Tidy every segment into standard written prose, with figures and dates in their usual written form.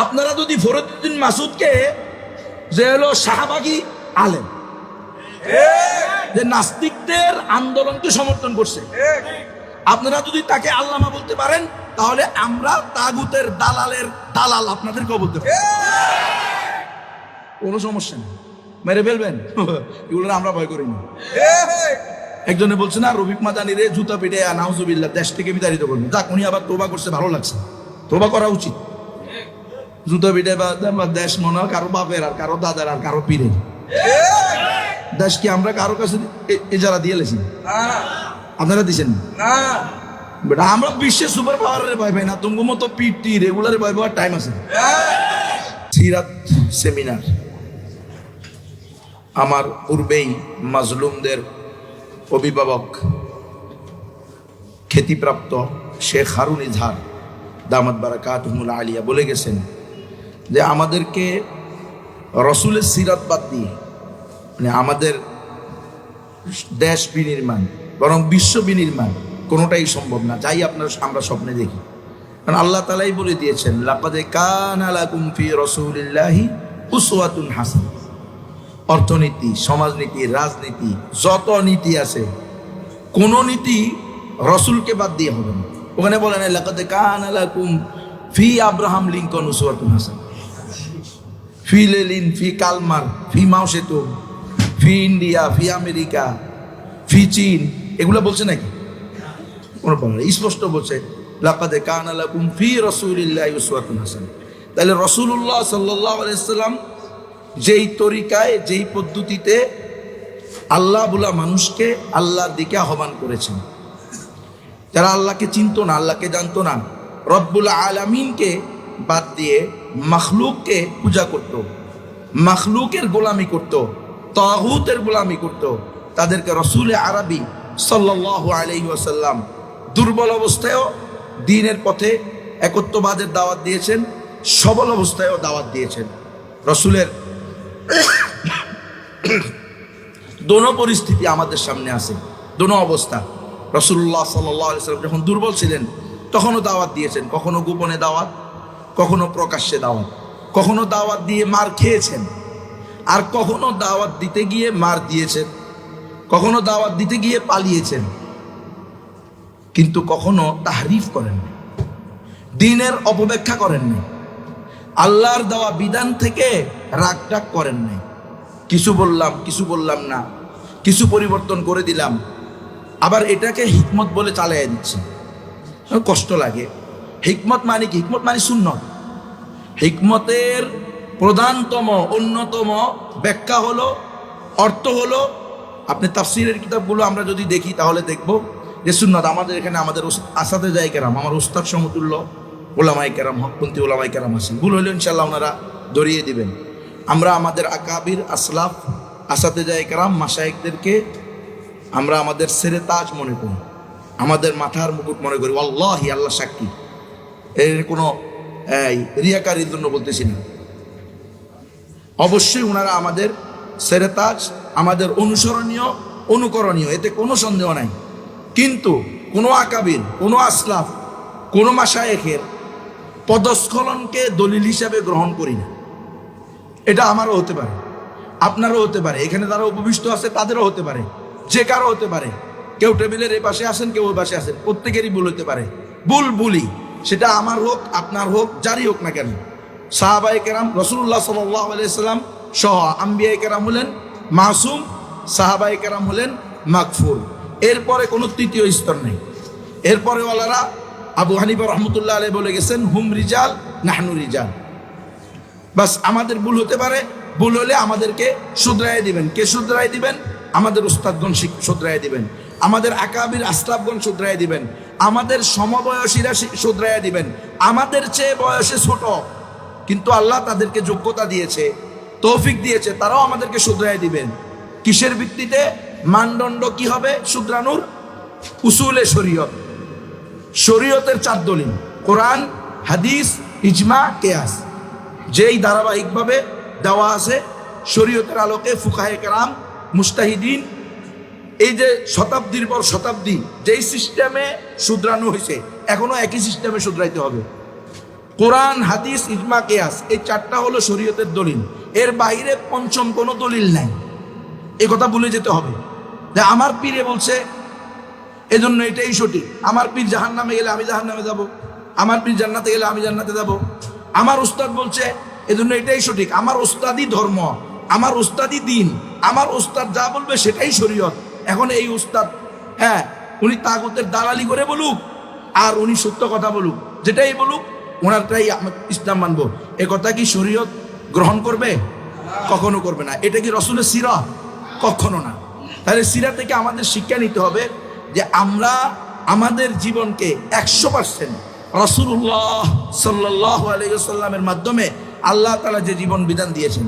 আপনারা যদি ফরিদউদ্দিন মাসুদকে যে হলো শাহবাগী আলেম, যে নাস্তিকদের আন্দোলনকে সমর্থন করছে, আপনারা যদি তাকে আল্লামা বলতে পারেন, তাহলে আমরা তাগুতের দালালের দালাল আপনাদেরকেও বলতে পারি, কোনো সমস্যা নেই। মেরে ফেলবেন এগুলো আমরা ভয় করি না। একজনে বলছে না, রফিক মাদানি রে জুতা পিটে নাউজুবিল্লাহ দেশ থেকে বিতাড়িত করবে। যাক, উনি আবার তোবা করছে, ভালো লাগছে, তোবা করা উচিত। জুতা পিটে বা দেশ মনে হয় কারো বাপের আর কারো দাদার আর কারো পীরের দেশ কি আমরা কারো কাছে এজারা দিয়ে লেছি? আপনারা দিচ্ছেন না। বেটা আমরা বিশ্বের সুপার পাওয়ারের ভয় পাই না, তোমার মতো পিটি রেগুলার ভয় পাওয়ার টাইম আছে। সিরাত সেমিনার আমার পূর্বেই মাজলুমদের অভিভাবক খ্যাতিপ্রাপ্ত শেখ হারুন ইজহার দামাত বারাকাতুহুল আলিয়া বলে গেছেন যে আমাদেরকে রসুলের সিরাত বাদ দিয়ে, মানে আমাদের দেশ বিনির্মাণ বরং বিশ্ব বিনির্মাণ কোনোটাই সম্ভব না, যাই আমরা স্বপ্নে দেখি। কারণ আল্লাহ তাআলাই বলে দিয়েছেন, লাকাদ কানা লাকুম ফি রাসূলিল্লাহি উসওয়াতুন হাসানাহ। অর্থনীতি, সমাজনীতি, রাজনীতি, যত নীতি আছে কোন নীতি রসুলকে বাদ দিয়ে হবে না। ওখানে বলেন লাকাদ কানা লাকুম ফি আব্রাহাম লিঙ্কন উসওয়াতুন হাসানাহ, ফি লেলিন, ফি কালমার, ফি মাও সেতুং, ফি ইন্ডিয়া, ফি আমেরিকা, ফি চীন, এগুলো বলছে নাকি? স্পষ্ট বলছে লাকাদ কানা লাকুম ফি রাসূলিল্লাহি উসওয়াতুন হাসানাহ। তাহলে রাসূলুল্লাহ সাল্লাল্লাহু আলাইহি সাল্লাম যেই তরিকায়, যেই পদ্ধতিতে আল্লাহ বলা মানুষকে আল্লাহর দিকে আহ্বান করেছেন, যারা আল্লাহকে চিনতো না, আল্লাহকে জানতো না, রব্বুল আলামিনকে বাদ দিয়ে মাখলুককে পূজা করত, মাখলুকের গোলামি করত, তাগুতের গোলামি করত, তাদেরকে রসুল আরবি সাল্লাল্লাহু আলাইহি ওয়াসাল্লাম দুর্বল অবস্থায়ও দ্বীনের পথে একত্ববাদের দাওয়াত দিয়েছেন, সবল অবস্থায়ও দাওয়াত দিয়েছেন। রসুলের দোনো পরিস্থিতি আমাদের সামনে আছে, দোনো অবস্থা। রসুল্লাহ সাল্লাল্লাহু আলাইহি ওয়াসাল্লাম যখন দুর্বল ছিলেন তখনও দাওয়াত দিয়েছেন, কখনো গোপনে দাওয়াত, কখনো প্রকাশ্যে দাওয়াত, কখনো দাওয়াত দিয়ে মার খেয়েছেন, আর কখনো দাওয়াত দিতে গিয়ে মার দিয়েছেন, কখনো দাওয়াত দিতে গিয়ে পালিয়েছেন, কিন্তু কখনো তাহরিফ করেননি, দ্বীনের অপব্যাখ্যা করেননি, আল্লাহর দেওয়া বিধান থেকে রাগটাগ করেন নাই। কিছু বললাম, কিছু বললাম না, কিছু পরিবর্তন করে দিলাম, আবার এটাকে হিকমত বলে চালিয়ে দিচ্ছে, কষ্ট লাগে। হিকমত মানে কি? হিকমত মানে সুন্নত। হিকমতের প্রধানতম অন্যতম ব্যাখ্যা হলো, অর্থ হলো, আপনি তাফসীরের কিতাবগুলো আমরা যদি দেখি তাহলে দেখব যে সুন্নত আমাদের এখানে আমাদের আসাতেজায়ে কেরাম, আমার উস্তাদ সমতুল্য ওলামায়ে কেরাম, হকপন্থী ওলামায়ে কেরাম আছেন, ভুল হইলে ইনশাআল্লাহ ওনারা ধরিয়ে দিবেন। আমরা আমাদের আকাবির, আসলাফ, আসাতেজায়ে কেরাম, মাশায়েখদেরকে আমরা আমাদের সেরে তাজ মনে করি, আমাদের মাথার মুকুট মনে করি। আল্লাহি, আল্লাহ সাক্ষী, এর কোনো রিয়াকারির জন্য বলতেছি না। অবশ্যই ওনারা আমাদের সেরে তাজ, আমাদের অনুসরণীয়, অনুকরণীয়, এতে কোনো সন্দেহ নাই। কিন্তু কোনো আকাবির, কোনো আসলাফ, কোনো মাশায়েখের পদস্খলনকে দলিল হিসাবে গ্রহণ করি না। এটা আমারও হতে পারে, আপনারও হতে পারে, এখানে যারা উপবিষ্ট আছে তাদেরও হতে পারে, যে কারো হতে পারে। কেউ টেবিলের এই পাশে আসেন, কেউ ওই পাশে আসেন, প্রত্যেকেরই ভুল হতে পারে। ভুল ভুলই, সেটা আমার হোক, আপনার হোক, যারই হোক না কেন। সাহাবায়ে কেরাম, রাসূলুল্লাহ সাল্লাল্লাহু আলাইহি সাল্লাম সহ আম্বিয়ায়ে কেরাম হলেন মাসুম, সাহাবায়ে কেরাম হলেন মাগফুর। এরপরে কোনো তৃতীয় স্তর নেই। এরপরে ওয়ালারা আবু হানিফা রহমতুল্লাহ আলাইহি বলে গেছেন, হুম রিজাল নাহনু রিজাল। বাস আমাদের ভুল হতে পারে, ভুল হলে আমাদেরকে শুধরায় দিবেন। কে শুধরায় দিবেন? আমাদের উস্তাদগণ শুধরায় দিবেন, আমাদের আকাবির আসলাফগণ শুধরায় দিবেন, আমাদের সমবয়সীরা শুধরায় দিবেন, আমাদের চেয়ে বয়সে ছোট কিন্তু আল্লাহ তাদেরকে যোগ্যতা দিয়েছে, তৌফিক দিয়েছে, তারাও আমাদেরকে শুধরায় দিবেন। কিসের ভিত্তিতে? মানদণ্ড কি হবে শুধরানোর? উসুলে শরীয়ত, শরীয়তের 4 দলিল, কোরআন, হাদিস, ইজমা, কিয়াস, যেই ধারাবাহিকভাবে দেওয়া আছে শরীয়তের আলোকে ফুকাহে কেরাম, মুজতাহিদিন, এই যে শতাব্দীর পর শতাব্দী যেই সিস্টেমে শুধরানো হয়েছে, এখনো একই সিস্টেমে শুধরাইতে হবে। কোরআন, হাদিস, ইজমা, কিয়াস, এই চারটা হলো শরীয়তের দলিল। এর বাইরে পঞ্চম কোনো দলিল নাই। এই কথা ভুলে যেতে হবে যে আমার পীরে বলছে এজন্য এটাই সঠিক। আমার পীর জাহান্নামে গেলে আমি জাহান্নামে যাব, আমার পীর জান্নাতে গেলে আমি জান্নাতে যাব। আমার উস্তাদ বলছে এজন্য এটাই সঠিক। আমার উস্তাদই ধর্ম, আমার উস্তাদই দিন, আমার উস্তাদ যা বলবে সেটাই শরীয়ত। এখন এই উস্তাদ, হ্যাঁ, উনি তাগুতের দালালি করে বলুক আর উনি সত্য কথা বলুক, যেটাই বলুক ওনারটাই ইসলাম মানবো, এ কথা কি শরীয়ত গ্রহণ করবে? কখনো করবে না। এটা কি রসুলের সিরাত? কখনো না। তাহলে সিরাত থেকে আমাদের শিক্ষা নিতে হবে যে আমরা আমাদের জীবনকে 100% রাসূলুল্লাহ সাল্লাল্লাহু আলাইহি ওয়াসাল্লামের মাধ্যমে আল্লাহ তাআলা যে জীবন বিধান দিয়েছেন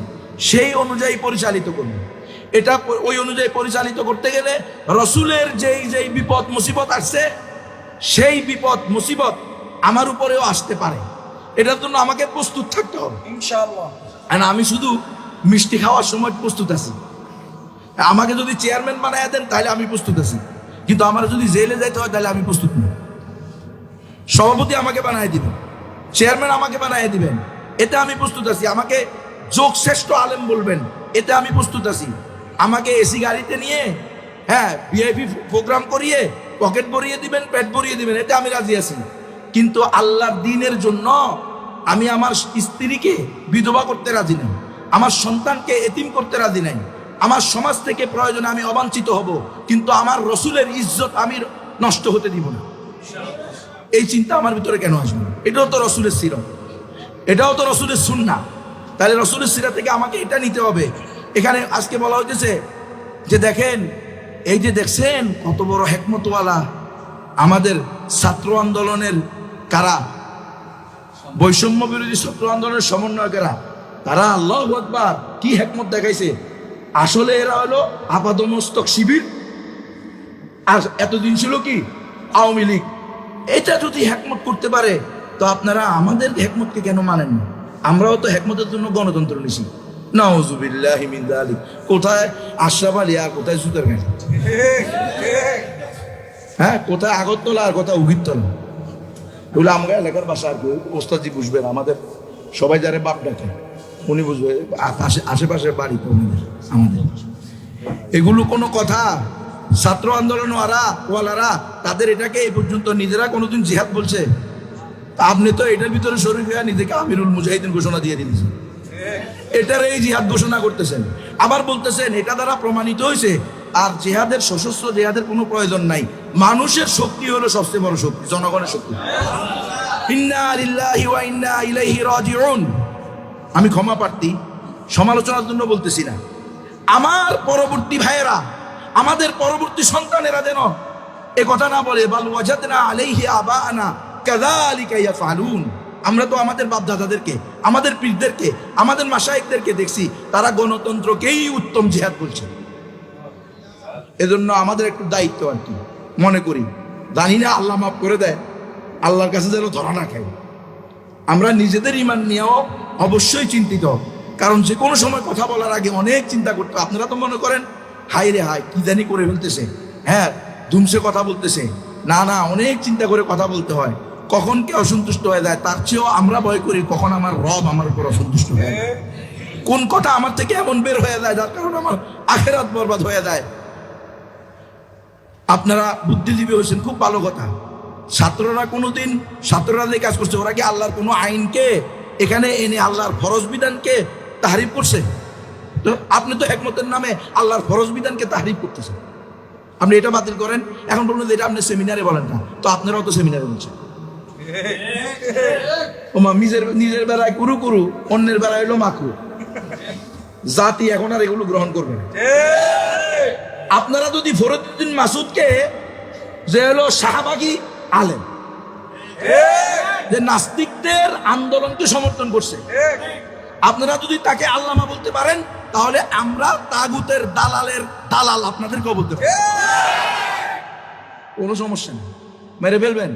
সেই অনুযায়ী পরিচালিত করব। এটা ওই অনুযায়ী পরিচালিত করতে গেলে রসুলের যেই বিপদ মুসিবত আসছে সেই বিপদ মুসিবত আমার উপরেও আসতে পারে। এটার জন্য আমাকে প্রস্তুত থাকতে হবে ইনশাআল্লাহ। আর আমি শুধু মিষ্টি খাওয়ার সময় প্রস্তুত আছি। আমাকে যদি চেয়ারম্যান বানায় দেন তাহলে আমি প্রস্তুত আছি, কিন্তু আমার যদি জেলে যাইতে হয় তাহলে আমি প্রস্তুত নই। সভাপতি আমাকে বানায় দিবেন, চেয়ারম্যান আমাকে বানায় দিবেন, এতে আমি প্রস্তুত আছি। আমাকে যোগশ্রেষ্ঠ আলেম বলবেন, এতে আমি প্রস্তুত আছি। আমাকে এসি গাড়িতে নিয়ে, হ্যাঁ, ভিআইপি প্রোগ্রাম করিয়ে পকেট ভরিয়ে দিবেন, পেট ভরিয়ে দিবেন, এতে আমি রাজি আছি। কিন্তু আল্লাহর দ্বীনের জন্য আমি আমার স্ত্রীকে বিধবা করতে রাজি নাই, আমার সন্তানকে এতিম করতে রাজি নাই। আমার সমাজ থেকে প্রয়োজনে আমি অবাঞ্ছিত হব, কিন্তু আমার রসুলের ইজ্জত আমি নষ্ট হতে দিব না। এই চিন্তা আমার ভিতরে কেন আসবে? এটাও তো রসুলের সিরাত, এটাও তো রসুলের সুন্নাহ। তাহলে রসুলের সিরাত থেকে আমাকে এটা নিতে হবে। এখানে আজকে বলা হয়েছে যে দেখেন, এই যে দেখছেন কত বড় হেকমতওয়ালা আমাদের ছাত্র আন্দোলনের কারা, বৈষম্য বিরোধী ছাত্র আন্দোলনের সমন্বয়কেরা, তারা আল্লাহু আকবার কি হেকমত দেখাইছে। আসলে এরা হলো আপাদমস্তক শিবির, আর এতদিন ছিল কি আওয়ামী লীগ। এটা যদি হেকমত করতে পারে তো আপনারা আমাদের হেকমতকে কেন মানেন না? আমরাও তো হেকমতের জন্য গণতন্ত্র নিছি। নাউজুবিল্লাহি মিন যালিক। কোথায় আশরাফ আলী আর কোথায় সুতারগাঁও, হ্যাঁ, কোথায় আগরতলা আর কোথায় উগিরতলা। এগুলো আমরা এলাকার ভাষা, আর কি ওস্তাদজি বুঝবেন, আমাদের সবাই যারা বাপ ডাকে উনি বুঝবে, আশেপাশের বাড়ি তো আমাদের। এগুলো কোনো কথা? ছাত্র আন্দোলন ওয়ালারা তাদের এটাকে এই পর্যন্ত নিজেরা কোনোদিন জিহাদ বলছে? আপনি তো এটার ভিতরে শরীর হয়ে নিজেকে আমিরুল মুজাহিদিন ঘোষণা দিয়ে দিয়েছেন, এটার এই জিহাদ ঘোষণা করতেছেন, আবার বলতেছেন এটা দ্বারা প্রমাণিত হয়েছে। আর জিহাদের সশস্ত্র জিহাদের কোনো প্রয়োজন নাই। মানুষের শক্তি হলো সবচেয়ে বড় শক্তি, জনগণের শক্তি। ইন্না লিল্লাহি ওয়া ইন্না ইলাইহি রাজিউন। আমি ক্ষমা প্রার্থী, সমালোচনার জন্য বলতেছি না। আমার পরবর্তী ভাইয়েরা, আমাদের পরবর্তী সন্তানেরা যেন এ কথা না বলে বাল ওয়াজাদনা আলাইহি আবানা কাযালিকা ইয়াফআলুন। আমরা তো আমাদের বাপদাদাদেরকে, আমাদের পীরদেরকে, আমাদের মাশায়েখদেরকে দেখছি তারা গণতন্ত্রকেই উত্তম জিহাদ বলছে। এজন্য আমাদের একটু দায়িত্ব আর কি মনে করি, জানি না আল্লাহ মাফ করে দেয়, আল্লাহর কাছে যেন ধরা না খাই। আমরা নিজেদের ঈমান নিয়েও অবশ্যই চিন্তিত, কারণ যে কোনো সময় কথা বলার আগে অনেক চিন্তা করতে। আপনারা তো মনে করেন হাই রে হাই কি জানি করে ফেলতেছে, হ্যাঁ, ধুমসে কথা বলতেছে। না না, অনেক চিন্তা করে কথা বলতে হয়। কখন কে অসন্তুষ্ট হয়ে যায় তার চেয়েও আমরা ভয় করি কখন আমার রব আমার উপর অসন্তুষ্ট হয়ে যায়, কোন কথা আমার থেকে এমন বের হয়ে যায় যার কারণে আমার আখিরাত বরবাদ হয়ে যায়। আপনারা বুদ্ধিজীবী হয়েছেন, খুব ভালো কথা। ছাত্ররা কোনোদিন, ছাত্ররা যে কাজ করছে, ওরা কি আল্লাহর কোনো আইনকে এখানে এনে আল্লাহর ফরজ বিধানকে তাহরিফ করছে? তো আপনি তো একমতের নামে আল্লাহর ফরজ বিধানকে তাহরিফ করতেছেন। আপনি এটা বাতিল করেন, এখন বলুন যে এটা আপনি সেমিনারে বলেন না, তো আপনারাও তো সেমিনারে বলছেন। ওমা নিজের বেলায় কুরু কুরু, অন্যের বেলায় হলো মাকু। জাতি এখন আর এগুলো গ্রহণ করবে না। আপনারা যদি ফরিদউদ্দিন মাসুদকে, যে হলো শাহবাগী আলেম, যে নাস্তিকদের আন্দোলনকে সমর্থন করছে, আপনারা যদি তাকে আল্লামা বলতে পারেন তাহলে আমরা তাগুতের দালাল আপনাদেরকেও বলতে পারি, কোনো সমস্যা নেই। মেরে ফেলবেন,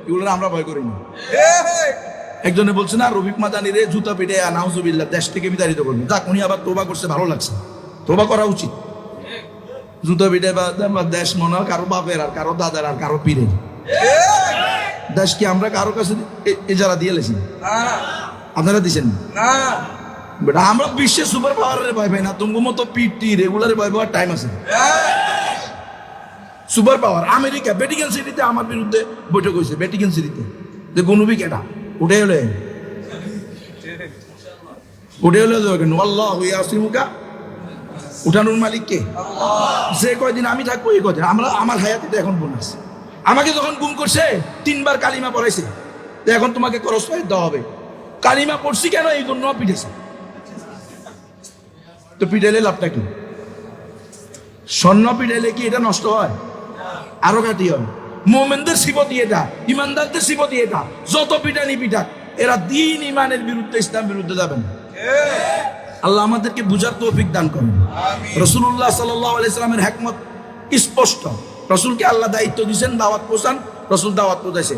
এগুলো আমরা ভয় করি না। একজনে বলছে না, রফিক মাদানি রে জুতা পিটে নাউজুবিল্লাহ দেশ থেকে বিতাড়িত করবে। যাক, উনি আবার তোবা করছে, ভালো লাগছে, তোবা করা উচিত। জুতা পিটে বা দেশ মনে হয় কারো বাপের আর কারো দাদার আর কারো পীরের, দেশ কি আমরা কারো কাছে এজারা দিয়ে লেছি? আপনারা দিচ্ছেন না। বেটা আমরা বিশ্বের সুপার পাওয়ারের ভয় পাই না, তুমি মতো পিটি রেগুলার ভয় পাওয়ার টাইম আছে। সুপার পাওয়ার আমেরিকা ভ্যাটিকান সিটিতে আমার বিরুদ্ধে বৈঠক হয়েছে, ভ্যাটিকান সিটিতে যে গুনুবি কেটা উঠে হলে আল্লাহ ইয়াসিমুকা, উঠানোর মালিক কে? যে কয়দিন আমি থাকবো এই কয়দিন আমরা, আমার হায়াতে এখন বোনাস। আমাকে যখন গুম করছে 3 বার কালিমা পড়াইছে, এখন তোমাকে খরচ পাই দেওয়া হবে। কালিমা পড়ছি কেন? এই জন্য পিঠেছে। তো পিটাইলে লাভটা কি? স্বর্ণ পিটাইলে কি এটা নষ্ট হয়? আরো কাটি হয়। মোমেনদের সিবতি এটা, ইমানদারদের সিবতি এটা। যত পিটানি পিটাক, এরা দিন ইমানের বিরুদ্ধে, ইসলাম বিরুদ্ধে যাবেন। আল্লাহ আমাদেরকে বুঝার তৌফিক দান করেন। রাসূলুল্লাহ সাল্লাল্লাহু আলাইহি সাল্লামের হিকমত স্পষ্ট। রাসূলকে আল্লাহ দায়িত্ব দিয়েছেন দাওয়াত পৌঁছান, রাসূল দাওয়াত পৌঁছাইছে।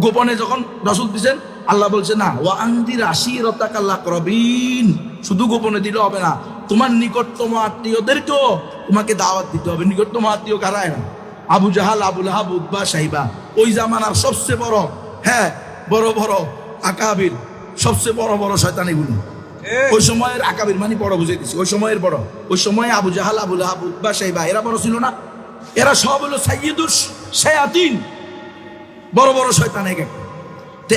গোপনে যখন রাসূল দিয়েছেন, আল্লাহ বলছে না ওয়া আনদির আশিরাতাকাল আকরাবিন, শুধু গোপনে দিলে হবে না, তোমার নিকটতম আত্মীয়দেরকেও তোমাকে দাওয়াত দিতে হবে। নিকটতম আত্মীয় কারা? না আবু জাহাল, আবু লাহাব, উতবা, সাইবা, ওই জামানার সবচেয়ে বড়, হ্যাঁ বড় বড় আকাবির, সবচেয়ে বড় বড় শয়তানিগুলো। ওই সময়ের আকাবির মানে বড় বুঝে দিচ্ছি, ওই সময়ের বড়। ওই সময়ে আবু জাহাল, আবু লাহাব, উতবা, সাইবা এরা বড় ছিল না? এরা সব হলো সাইয়্যিদুশ শায়াতিন, বড় বড় শয়তান এক একটা। তো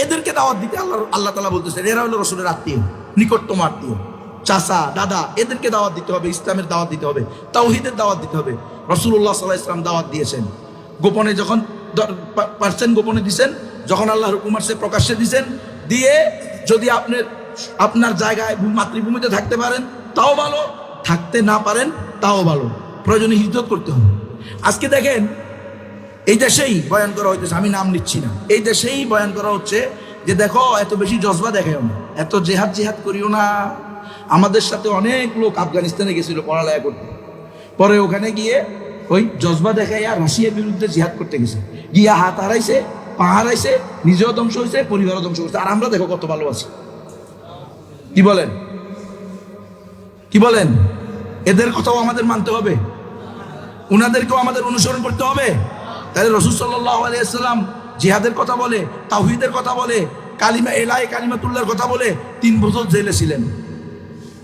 এদেরকে দাওয়াত দিতে আল্লাহ তাআলা বলতেছেন এরা হলো রাসূলের আত্মীয়, নিকটতম আত্মীয়, চাচা, দাদা, এদেরকে দাওয়াত দিতে হবে, ইসলামের দাওয়াত দিতে হবে, তাওহীদের দাওয়াত দিতে হবে। রাসূলুল্লাহ সাল্লাল্লাহু আলাইহি ওয়াসাল্লাম দাওয়াত দিয়েছেন, গোপনে যখন পারছেন গোপনে দিয়েছেন, যখন আল্লাহর হুকুম আসছে প্রকাশ্যে দিয়েছেন। দিয়ে যদি আপনার জায়গায় মাতৃভূমিতে থাকতে পারেন তাও ভালো, থাকতে না পারেন তাও ভালো, প্রয়োজনে হিজরত করতে হবে। আজকে দেখেন এই দেশেই বয়ান করা হইতেছে, আমি নাম নিচ্ছি না, এই দেশেই বয়ান করা হচ্ছে যে দেখো এত বেশি জজবা দেখাও না, এত জেহাদ করিও না। আমাদের সাথে অনেক লোক আফগানিস্তানে গেছিল পড়ালেখা করতে, পরে ওখানে গিয়ে ওই জজবা দেখাইয়া রাশিয়ার বিরুদ্ধে জিহাদ করতে গেছে, গিয়া হাত হারাইছে, পা হারাইছে, নিজেও ধ্বংস হয়েছে, পরিবারও ধ্বংস হয়েছে। আর আমরা দেখো কত ভালো আছি। কি বলেন? কি বলেন? এদের কথাও আমাদের মানতে হবে, উনাদেরকেও আমাদের অনুসরণ করতে হবে। তাহলে রাসূল সাল্লাল্লাহু আলাইহি ওয়াসাল্লাম জিহাদের কথা বলে, তাওহীদের কথা বলে, কালিমা এলাহি কালিমাতুল্লাহর কথা বলে 3 বছর জেলে ছিলেন।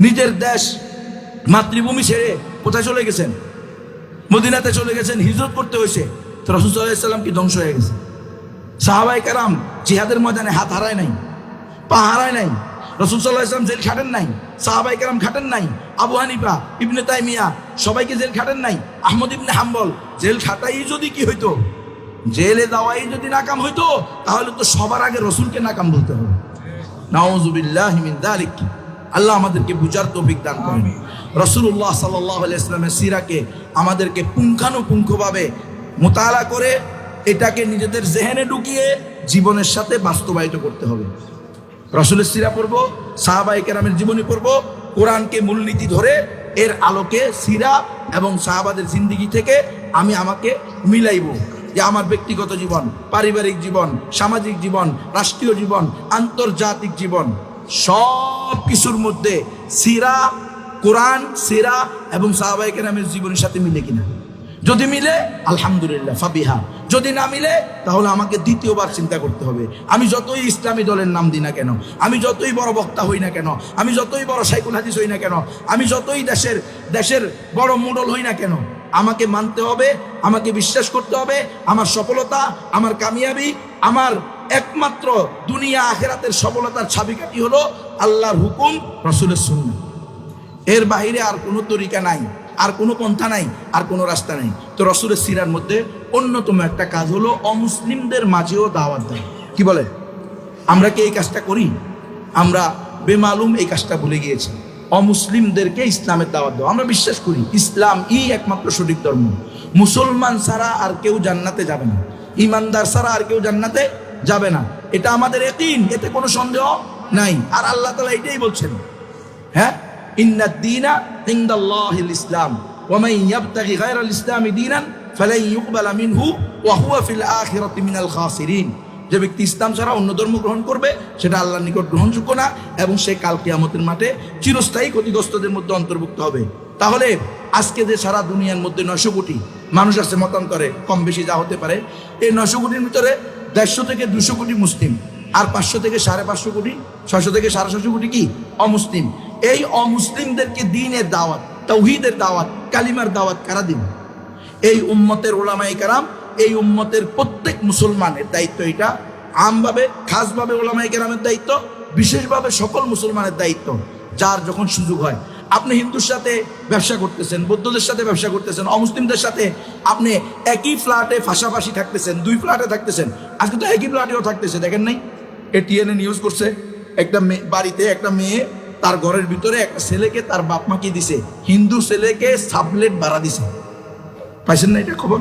নিজের দেশ মাতৃভূমি ছেড়ে কোথায় চলে গেছেন? মদিনাতে চলে গেছেন, হিজরত করতে হয়েছে। তো রাসূল সাল্লাল্লাহু আলাইহি ওয়াসাল্লাম কি ধ্বংস হয়ে গেছে? সাহাবায়ে কেরাম জিহাদের ময়দানে হাত হারায় নাই, পা হারায় নাই, রাসূল সাল্লাল্লাহু আলাইহি ওয়াসাল্লাম জেল খাটেন নাই, সাহাবায়ে কেরাম খাটেন নাই, আবু হানিফা, ইবনে তাইমিয়া সবাইকে জেল খাটেন নাই, আহমদ ইবনে হাম্বল জেল খাটাই যদি কি হইতো, জেলে যাওয়াই যদি নাকাম হইতো, তাহলে তো সবার আগে রাসূলকে নাকাম বলতে হবে। নাউযুবিল্লাহি মিন যালিক। আল্লাহ আমাদেরকে বুঝার তৌফিক দান করেন। রাসূলুল্লাহ সাল্লাল্লাহু আলাইহি ওয়াসাল্লামের সিরাকে আমাদেরকে পুঙ্খানুপুঙ্খভাবে মুতালা করে এটাকে নিজেদের জেহেনে ঢুকিয়ে জীবনের সাথে বাস্তবায়িত করতে হবে। রাসূলের সিরা পড়বো, সাহাবায়ে কেরামের জীবনী পড়বো, কোরআনকে মূলনীতি ধরে এর আলোকে সিরা এবং সাহাবাদের জিন্দেগি থেকে আমাকে মিলাইব যে আমার ব্যক্তিগত জীবন, পারিবারিক জীবন, সামাজিক জীবন, রাষ্ট্রীয় জীবন, আন্তর্জাতিক জীবন, সব কিছুর মধ্যে সিরা, কোরআন, সিরা এবং সাহাবায়ে কেরামের জীবনের সাথে মিলে কিনা। যদি মিলে আলহামদুলিল্লাহ ফাবিহা, যদি না মিলে তাহলে আমাকে দ্বিতীয়বার চিন্তা করতে হবে। আমি যতই ইসলামী দলের নাম দিই না কেন, আমি যতই বড় বক্তা হই না কেন, আমি যতই বড় শাইখুল হাদিস হই না কেন, আমি যতই দেশের বড় মোডল হই না কেন, আমাকে মানতে হবে, আমাকে বিশ্বাস করতে হবে আমার সফলতা, আমার কামিয়াবি, আমার একমাত্র দুনিয়া আখিরাতের সফলতার চাবিকাঠি হলো আল্লাহর হুকুম, রাসূলের সুন্নাহ। এর বাইরে আর কোনো তরিকা নাই, আর কোনো পন্থা নাই, আর কোনো রাস্তা নাই। তো রাসূলের সিরার মধ্যে অন্যতম একটা কাজ হলো অমুসলিমদের মাঝেও দাওয়াত দেয়। কি বলে? আমরা কি এই কাজটা করি? আমরা বেমালুম এই কাজটা ভুলে গিয়েছি। অমুসলিমদেরকে ইসলামের দাওয়াত দেওয়া। আমরা বিশ্বাস করি ইসলাম একমাত্র সঠিক ধর্ম, মুসলমান ছাড়া আর কেউ জান্নাতে যাবে না, ইমানদার ছাড়া আর কেউ জান্নাতে যাবে না, এটা আমাদের ইয়াকিন, এতে কোনো সন্দেহ নাই। আর আল্লাহ তাআলা এটাই বলছেন, হ্যাঁ, ইন্নাদ দীনা ইনদাল্লাহিল ইসলাম ওয়া মান ইয়াবতাগি গায়রাল ইসলামি দীনান ফালান ইউকবালা মিনহু ওয়া হুয়া ফিল আখিরাতি মিনাল খাসিরিন। যে ব্যক্তি ইসলাম ছাড়া অন্য ধর্ম গ্রহণ করবে সেটা আল্লাহর নিকট গ্রহণযোগ্য না, এবং সে কাল কিয়ামতের মাঠে চিরস্থায়ী ক্ষতিগ্রস্তদের মধ্যে অন্তর্ভুক্ত হবে। তাহলে আজকে যে সারা দুনিয়ার মধ্যে 900 কোটি মানুষ আছে মতান্তরে, কম বেশি যা হতে পারে। এই 900 কোটির ভিতরে 150 থেকে 200 কোটি মুসলিম, আর 500 থেকে 550 কোটি, 600 থেকে 650 কোটি কি অমুসলিম। এই অমুসলিমদেরকে দ্বীনের দাওয়াত, তাওহীদের দাওয়াত, কালিমার দাওয়াত কারা দিন? এই উম্মতের উলামায়ে কেরাম, এই উম্মতের প্রত্যেক মুসলমানের দায়িত্ব এটা। আমভাবে, খাসভাবে উলামায়ে কেরামের দায়িত্ব, বিশেষভাবে সকল মুসলমানের দায়িত্ব। যার যখন সুযোগ হয়, আপনি হিন্দুর সাথে ব্যবসা করতেছেন, বৌদ্ধদের সাথে ব্যবসা করতেছেন, অমুসলিমদের সাথে আপনি একই ফ্ল্যাটে পাশাপাশি থাকতেছেন, 2 ফ্ল্যাটে থাকতেছেন, আজকে তো একই ফ্ল্যাটেও থাকতেছে। দেখেন নাই, এটিএনএ নিউজ করছে, একটা বাড়িতে একটা মেয়ে তার ঘরের ভিতরে একটা ছেলেকে তার বাপ মা কি দিছে, হিন্দু ছেলেকে সাবলেট ভাড়া দিছে। পাইছেন না এটা খবর?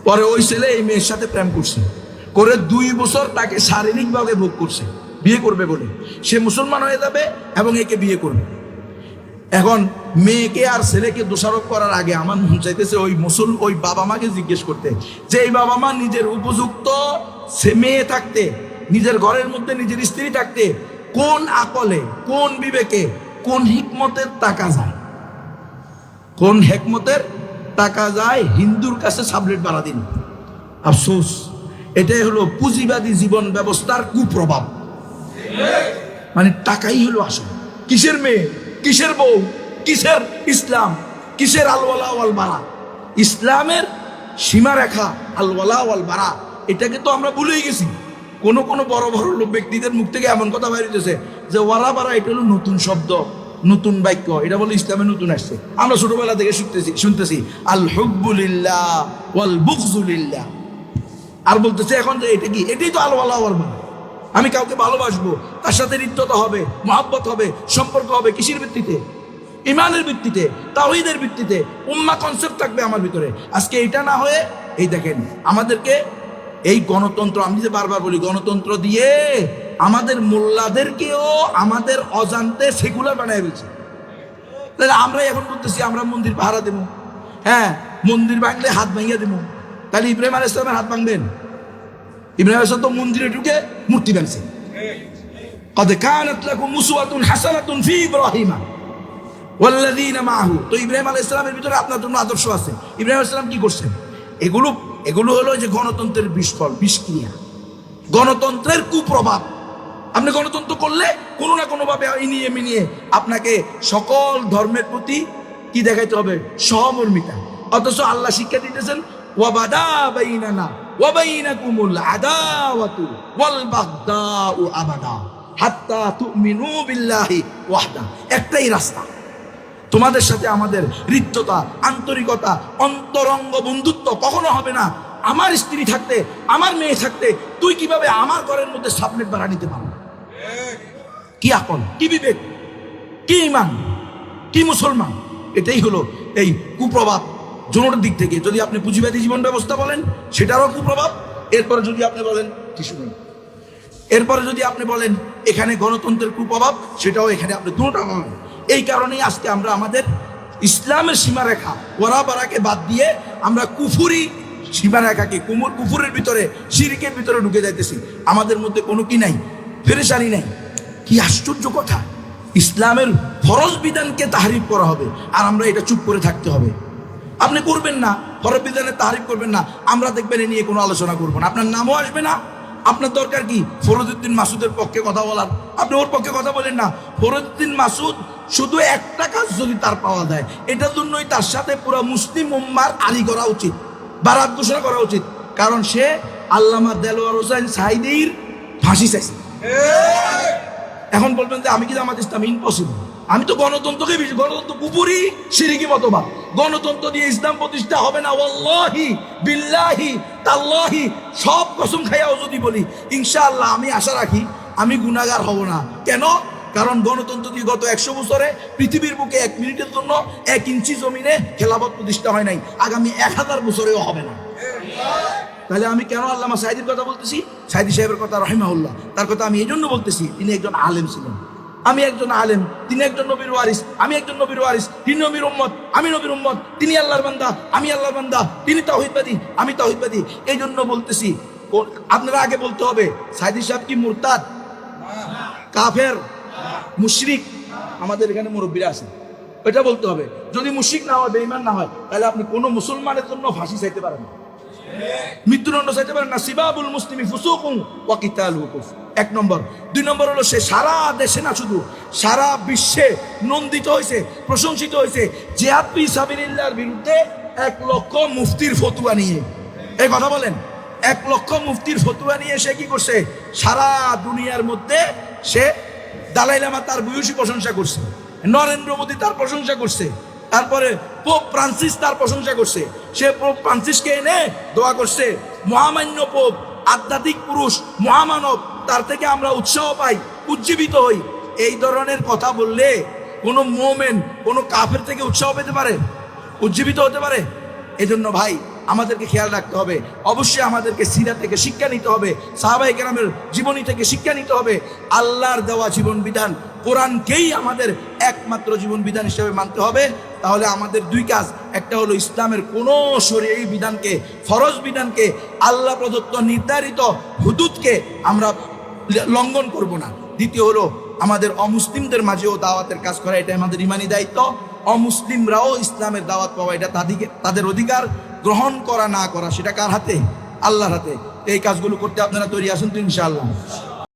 পরে ওই ছেলে এই মেয়ের সাথে প্রেম করছে, করে 2 বছর তাকে শারীরিকভাবে ভোগ করছে, বিয়ে করবে বলে। সে মুসলমান হয়ে যাবে এবং একে বিয়ে করবে। এখন মেয়েকে আর ছেলেকে দোষারোপ করার আগে আমার মন চাইতেছে ওই বাবা মাকে জিজ্ঞেস করতে, যে এই বাবা মা নিজের উপযুক্ত মেয়ে থাকতে, নিজের ঘরের মধ্যে নিজের স্ত্রী থাকতে কোন আকলে, কোন বিবেকে, কোন হিকমতের টাকা যায়, কোন হিকমতের টাকা যায় হিন্দুর কাছে সাবলেট ভাড়া দিন? আফসোস, এটাই হলো পুঁজিবাদী জীবন ব্যবস্থার কুপ্রভাব। মানে টাকাই হলো আসল। কিসের মেয়ে, কিসের বউ, কিসের ইসলাম, কিসের আলওয়ালা ওয়াল বারা? ইসলামের সীমারেখা আলওয়ালা ওয়াল বারা, এটাকে তো আমরা ভুলেই গেছি। কোন বড় বড় ব্যক্তিদের মুখ থেকে এমন কথা বাইরে হইতেছে যে ওয়ালা বারা এটা হলো নতুন শব্দ, নতুন বাক্য, এটা বলে ইসলামে নতুন আসছে। আমরা ছোটবেলা থেকে শুনতেছি আল হুব্বু লিল্লাহ ওয়াল বুগযু লিল্লাহ, আর বলতেছে এখন যে এটা কি, এটাই তো আলওয়ালা ওয়াল বারা। আমি কাউকে ভালোবাসবো, তার সাথে হৃদ্যতা হবে, মহব্বত হবে, সম্পর্ক হবে কিসের ভিত্তিতে? ইমানের ভিত্তিতে, তাওহীদের ভিত্তিতে। উম্মাহ কনসেপ্ট থাকবে আমার ভিতরে। আজকে এটা না হয়ে এই দেখেন আমাদেরকে এই গণতন্ত্র, আমি যে বারবার বলি, গণতন্ত্র দিয়ে আমাদের মোল্লাদেরকেও আমাদের অজান্তে সেকুলার বানায় ফেলছে। তাহলে আমরা এখন বলতেছি আমরা মন্দির পাহারা দেবো, হ্যাঁ মন্দির ভাঙলে হাত ভাঙিয়ে দেবো। তাহলে ইব্রাহিম আলাইহিস সালামের হাত ভাঙবেন? ইব্রাহিম আলাইহিস সালাম তো মন্দিরে ঢুকে মূর্তি ভাঙছে। قد كانت لكم أسوة حسنة في إبراهيم والذين معه। তো ইব্রাহিম আলাইহিস সালামের ভিতরে আপনার জন্য আদর্শ আছে। ইব্রাহিম আলাইহিস সালাম কি করছেন? এগুলো হলো যে গণতন্ত্রের বিস্ফল, বিষক্রিয়া, গণতন্ত্রের কুপ্রভাব। আপনি গণতন্ত্র করলে কোনো না কোনোভাবে ইনিয়ে মিনিয়ে আপনাকে সকল ধর্মের প্রতি কি দেখাইতে হবে? সহমর্মিতা। অথচ আল্লাহ শিক্ষা দিতেছেন ওয়াবাদা বাইনানা ওয়া বাইনাকুমুল আদাওয়াতু ওয়াল বাগদাউ আবাদা হাত্তা তুমিনু বিল্লাহি ওয়াহদা। একটাই রাস্তা, তোমাদের সাথে আমাদের হৃদ্যতা, আন্তরিকতা, অন্তরঙ্গ বন্ধুত্ব কখনো হবে না। আমার স্ত্রী থাকতে, আমার মেয়ে থাকতে তুই কিভাবে আমার ঘরের মধ্যে সাবলেট ভাড়া নিতে পারো? কি আকল, কি বিবেক, কি ইমান, কি মুসলমান? এটাই হলো এই কুপ্রভাব জোনের দিক থেকে। যদি আপনি পুঁজিবাদী জীবন ব্যবস্থা বলেন সেটারও কুপ্রভাব। এরপরে যদি আপনি বলেন কি শুনুন, এরপরে যদি আপনি বলেন এখানে গণতন্ত্রের কুপ্রভাব, সেটাও এখানে আপনি দুটোটা পাবেন। এই কারণেই আজকে আমরা আমাদের ইসলামের সীমারেখা ওয়ারাবারাকে বাদ দিয়ে আমরা কুফুরি সীমারেখাকে, কুফুরের ভিতরে, শিরকের ভিতরে ঢুকে যাইতেছি। আমাদের মধ্যে কোনো কি নাই, পেরেশানি নাই। কি আশ্চর্য কথা! ইসলামের ফরজ বিধানকে তাহরিফ করা হবে আর আমরা এটা চুপ করে থাকতে হবে। আপনি করবেন না, ফরজ বিধানের তাহরিফ করবেন না, আমরা দেখবেন এ নিয়ে কোনো আলোচনা করবো না, আপনার নামও আসবে না। আপনার দরকার কি ফরজউদ্দিন মাসুদের পক্ষে কথা বলার? আপনি ওর পক্ষে কথা বলেন না। ফরজউদ্দিন মাসুদ শুধু একটা কাজ যদি তার পাওয়া যায়, এটার জন্যই তার সাথে পুরো মুসলিম উম্মার আলী করা উচিত, বারাত ঘোষণা করা উচিত। কারণ সে আল্লামা দেলোয়ার হোসেন সাঈদীর ফাঁসি চাইছে। এখন বলবেন যে আমি কি জামাত ইসলামী? ইম্পসিবল। আমি তো গণতন্ত্রকে, গণতন্ত্র কুফরি শিরকি মতবাদ, গণতন্ত্র দিয়ে ইসলাম প্রতিষ্ঠা হবে না। ওয়াল্লাহি বিল্লাহি তাল্লাহি সব কসম খাইয়াও যদি বলি ইনশাআল্লাহ আমি আশা রাখি আমি গুনাহগার হব না। কেন? কারণ গণতন্ত্র দিয়ে গত 100 বছরে পৃথিবীর বুকে 1 মিনিটের জন্য 1 ইঞ্চি জমিনে খেলাফত প্রতিষ্ঠা হয় নাই, আগামী 1000 বছরেও হবে না। তাহলে আমি কেন আল্লামা সাঈদীর কথা বলতেছি? সাঈদী সাহেবের কথা রাহিমাহুল্লাহ, তার কথা আমি এই জন্য বলতেছি, তিনি একজন আলেম ছিলেন, আমি একজন আলেম, তিনি একজন নবীর ওয়ারিস, আমি একজন নবীর ওয়ারিস, তিনি নবীর উম্মত, আমি নবীর উম্মত, তিনি আল্লাহর বান্দা, আমি আল্লাহর বান্দা, তিনি তাওহীদবাদী, আমি তাওহীদবাদী। এই জন্য বলতেছি, আপনারা আগে বলতে হবে সাঈদী সাহেব কি মুরতাদ, কাফের, মুশরিক? আমাদের এখানে মুরব্বীরা আছেন, এটা বলতে হবে। যদি মুশরিক না হয়, বেঈমান না হয়, তাহলে আপনি কোনো মুসলমানের জন্য ফাঁসি চাইতে পারেন না, মৃত্যুদণ্ড চাইতে পারেন না। সিবাবুল মুসলিমি ফুসুকুন ওয়া কিতালুহু কুফর, 1 নম্বর। 2 নম্বর হলো সে সারা দেশে না শুধু সারা বিশ্বে নন্দিত হয়েছে, প্রশংসিত হয়েছে জিহাদ ফি সাবিলিল্লাহর বিরুদ্ধে 1 লক্ষ মুফতির ফতোয়া নিয়ে। এই কথা বলেন, 1 লক্ষ মুফতির ফতোয়া নিয়ে সে কি করছে? সারা দুনিয়ার মধ্যে সে দালাই লামা তার ভূয়সী প্রশংসা করছে, নরেন্দ্র মোদী তার প্রশংসা করছে, তারপরে পোপ ফ্রান্সিস তার প্রশংসা করছে। সে পোপ ফ্রান্সিসকে এনে দোয়া করছে, মহামান্য পোপ, আধ্যাত্মিক পুরুষ, মহামানব, তার থেকে আমরা উৎসাহ পাই, উজ্জীবিত হই। এই ধরনের কথা বললে কোনো মোমেন, কোনো কাফের থেকে উৎসাহ পেতে পারে, উজ্জীবিত হতে পারে? এজন্য ভাই আমাদেরকে খেয়াল রাখতে হবে, অবশ্যই আমাদেরকে সিরাত থেকে শিক্ষা নিতে হবে, সাহাবায়ে কেরামের জীবনী থেকে শিক্ষা নিতে হবে। আল্লাহর দেওয়া জীবন বিধান কোরআনকেই আমাদের একমাত্র জীবন বিধান হিসেবে মানতে হবে। তাহলে আমাদের 2 কাজ, একটা হলো ইসলামের কোনো শরীয়ী বিধানকে, ফরজ বিধানকে, আল্লাহ প্রদত্ত নির্ধারিত হুদুদকে আমরা লঙ্ঘন করব না। দ্বিতীয় হলো আমাদের অমুসলিমদের মাঝেও দাওয়াতের কাজ করা, এটা আমাদের ইমানি দায়িত্ব। অমুসলিমরাও ইসলামের দাওয়াত পাওয়া, এটা তাদের অধিকার। গ্রহণ করা না করা সেটা কার হাতে? আল্লাহর হাতে। এই কাজগুলো করতে আপনারা তৈরি আছেন তো ইনশাআল্লাহ?